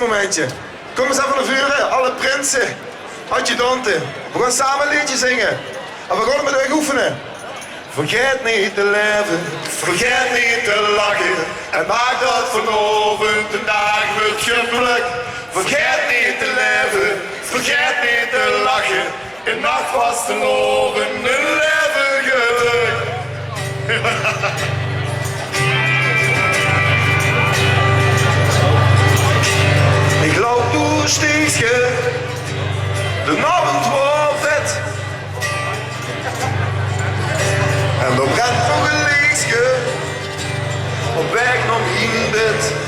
momentje. Kom eens even naar vuren, alle prinsen, adjudanten. We gaan samen een liedje zingen. En we gaan met u oefenen. Vergeet niet te leven, vergeet niet te lachen. En maak dat vanavond een dag met geluk. Vergeet niet te leven, vergeet niet te lachen. In nacht was de oven een leven geluk. Ik loop door Stichtje, de avond wordt vet. En er brandt nog een lichtje op weg naar mijn bed.